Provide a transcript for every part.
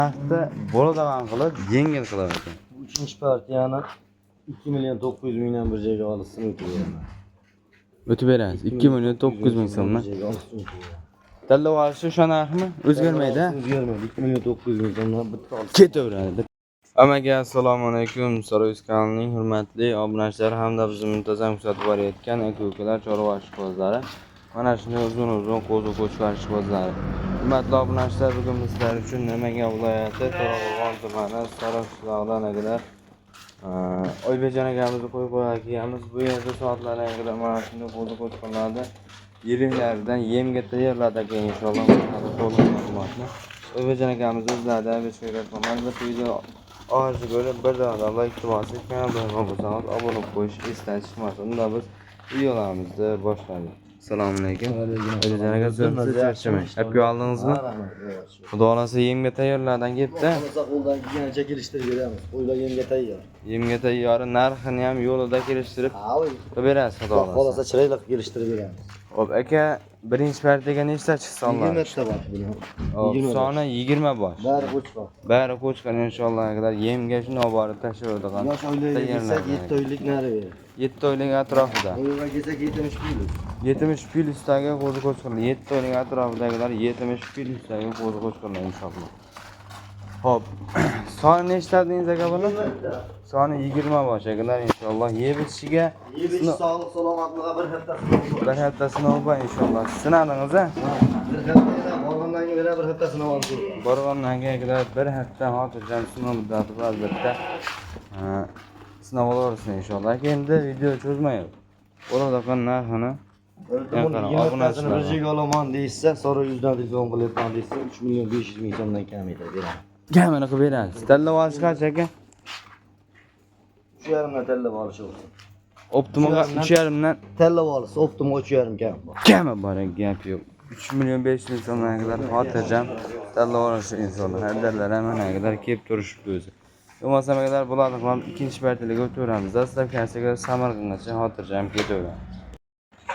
Hafta bo'ladigan qilib yengil qilar ekan. 3-partiyani 2.900.000dan bir joyga olishsin o'tiraman. O'tib berasiz. 2.900.000 so'mdan. Tanlab olishi o'sha narxmi? O'zgarmaydi. O'zgarmaydi. 2.900.000 so'mdan bitta olib ketaveradi. Hammaga assalomu alaykum. Saroy kanalining hurmatli obunachilari hamda bizni muntazam kuzatib borayotgan aka-ukalar, chorva ishqibozlari. Mana shunday uzun qo'zi qo'chqar ishqibozlari. Hurmatli obunachilar, bugun sizlar uchun Namangan viloyati To'raqo'rg'on tumani Saroy qishlog'idan akalar Oybekjon akamizni qo'yib qo'yganmiz. Bu yerda soatlarga qadar mana shunday qo'zi qo'chqarlarni yiliklaridan yemga tayyorladik inshaalloh. To'liq ma'lumotni Oybekjon akamiz o'zlaridan berishga albatta video oxiriga ko'rib bir dona like bosib, kanalga obuna bo'lib qo'yish esdan chiqmasin. Unda biz videolarimizni boshlaymiz. Assalomu alaykum. Oybekjon aka, so'zsiz charchamang. Hep oldingizmi? Xudo xolasa yemga tayyorlardan kelibdi. qo'ldan kelgancha kelishtirib beramiz. Qo'ylar yemga tayyor. Yemga tayyor, narxini ham yo'lida kelishtirib berasiz, xudo xolasa. Xolasa chiroyli kelishtirib beramiz. Hop, aka, birinchi partiyaga nechta chiqsa oladi? 20 ta bor buni. Hop, soni 20 bosh. Bari qo'chqor. Bari qo'chqor inshaalloh kadar yemga shuni olib borib tashlaydigan. Yosh oilaga kelsak 7 oylik nari beradi. 7 oylik atrofida. Qo'yga kelsak 70 plyus. 70 plyusdagi qo'zi qo'chqorlar, 7 oylik atrofidagilar 70 plyusdagi qo'zi qo'chqorlar inshaalloh. Hop, soni nechta dedingiz aka buni? Soni 20 bosh akalar inshaalloh. Yeb ichiga sog'lik salomatligiga bir hafta bir hafta sinov bor inshaalloh. Sinadingiz a? Bir hafta borgandan keyin bir hafta sinov oldik. Borgandan keyin bir hafta xotirjam sinov muddati bor albatta. Sinov olaversin inshaalloh. Endi video cho'zmayapti. Bo'ladigan narxini obunachini bir joyga olaman deysa, Saroy 100dan telefon qilyapman deysa, 3.500.000 so'mdan kam etadi. Kamini qilib berasiz. Tanlab olish qancha aka? 3.5 dan tanlab olishi bo'lsin. Optimaga 3.5 dan tanlab olsa, Optima 3.5 kam bor. Kami bor, gap yo'q. 3.500.000 so'mdan kadar xotirjam tanlab olish inshaalloh. Haddarlar mana kadar kelib turishibdi o'zi. Bo'lmasa kadar bo'ladi, ham ikkinchi partiyaga o'tamiz. Dastlabkasiga Samarqandgacha xotirjam ketaveramiz.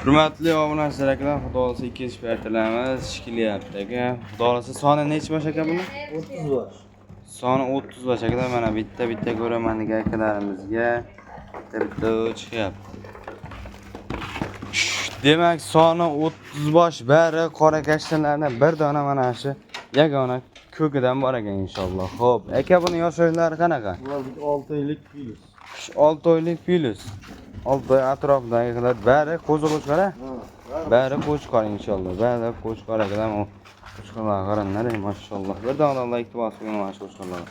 Hurmatli obunachilar akalar, xudo xolasa ikkinchi partiyalarimiz ishlayapti aka. Xudo xolasa soni necha bosh aka buni? 30 bosh. Soni 30 bosh akalar, mana bitta ko'raman degan akalarimizga bitta chiqyapti. Demak, soni 30 bosh, bari qora kashtalardan bir dona mana shu yagona ko'kidan bor ekan inshaalloh. Xo'p, aka buni yosh o'ylari qanaqa? Bular 6 oylik plyus. 6 oylik plyus. 6 oy atrofidagilar bari qo'zi qo'chqor a? Bari qo'chqor inshaalloh. Bari qo'chqor akalar, o qo'chqorlar qaranlar, maşallah. Bir dona like bosib qo'ygan mana shu qo'chqorlar.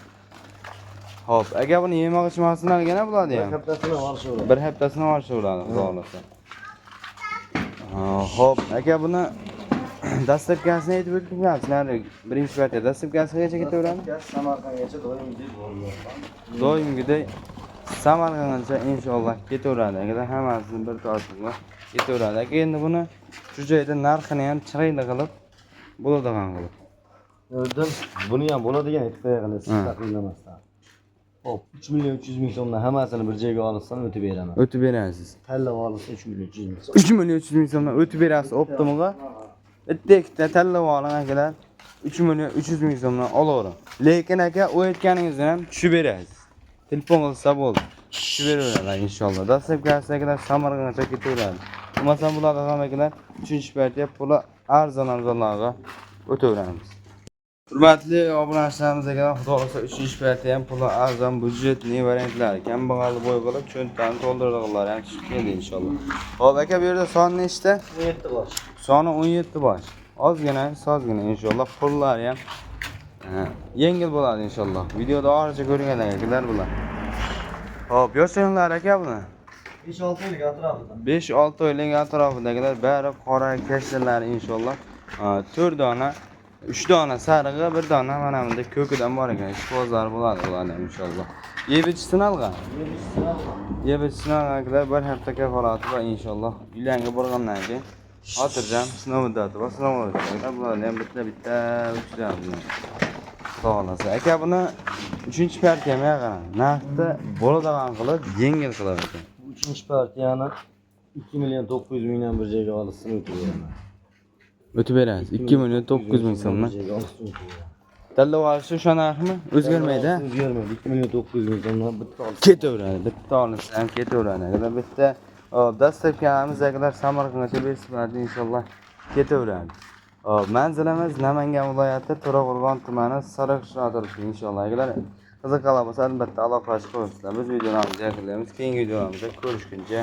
Xo'p, aka buni yemoq ichmasini olgana bo'ladi ham. Bir haftasini olishi bo'ladi. Bir haftasini olishi bo'ladi, xudo xolasa. Xo'p, aka buni dastlabkasini aytib o'tdingizlar. Birinchi partiya dastlabkasigacha ketaveradi. Samarqandgacha doimgidek bo'ladi. Doimgidek Samarqandgacha inshaalloh ketaveradi. Agar hammasini bir tortib ketaveradi. Aka endi buni shu joyda narxini ham chiroyli qilib bo'ladigan qilib. O'rdim, buni ham bo'ladigan aytib qo'yganlar siz taqdirlamasdan. Hop, 3.300.000 so'mdan hammasini bir joyga olsam o'tib beraman. O'tib berasiz. Tanlab olsa 3.300.000 so'm. 3.300.000 so'mdan o'tib berasiz Optimaga. Bitta tanlab oling akalar. 3.300.000 so'mdan olavering. Lekin aka, u aytganingizdan ham tushib berasiz. Telefon qilsa bo'ldi. Tushib beraveradi inshaalloh. Dastlabkasidagilar Samarqandgacha ketaveradi. Bo'lmasa bular akalar 3-partiya puli arzon-arzonlarga o'taveramiz. Hurmatli obunachilarimiz akalar, xudo xolasa 3-partiya ham puli arzon budjetli variantlar. Kambag'al bo'y qilib cho'ntani to'ldiradiganlar ham chiqib keldi inshaalloh. Xo'p aka, bu yerda soni nechta? 17 bosh. Soni 17 bosh. Ozgina, sozgina inshaalloh. Pullari ham yengil bo'ladi inshaalloh. Videoda oxirigacha ko'rganlar bular. Hop, yoshlar aka buni 5-6 oylik atrofida. 5-6 oylik atrofidagilar bari qora kashtalar inshaalloh. 4 dona, 3 dona sarig'i, 1 dona mana bunda ko'kidan bor ekan. Ishqibozlar bo'ladi ularning inshaalloh. Yeb ichsin olgan. Yeb ichsin olganlar bir hafta kafolati bor inshaalloh. Uylarga borgandan keyin xotirjam sinov muddati bor. Assalomu alaykum. Bularni ham bitta uchrayapti. Xo'lasa, aka buni 3-partiyami qarang. Narxda bo'ladigan qilib yengil qilar ekan. 3-partiyani 2.900.000dan bir joyga olishsin o'tiraman. O'tib berasiz. 2.900.000 so'mdan. Dalla olishi o'sha narxmi? O'zgarmaydi. O'zgarmaydi. 2 million 900 ming so'mdan bitta olsa. Ketaveradi. Bitta olsa ham ketaveradi. Agar bitta dastlabkamiz agar Samarqandga berishadi inshaalloh ketaveradi. Manzilimiz Namangan viloyati To'raqo'rg'on tumani Sariqishloq atrofida inshaalloh. Agar qiziqlar bo'lsa albatta aloqa qilib qo'yinglar. Biz videolarimizni yakunlaymiz. Keyingi videolarimizda ko'rishguncha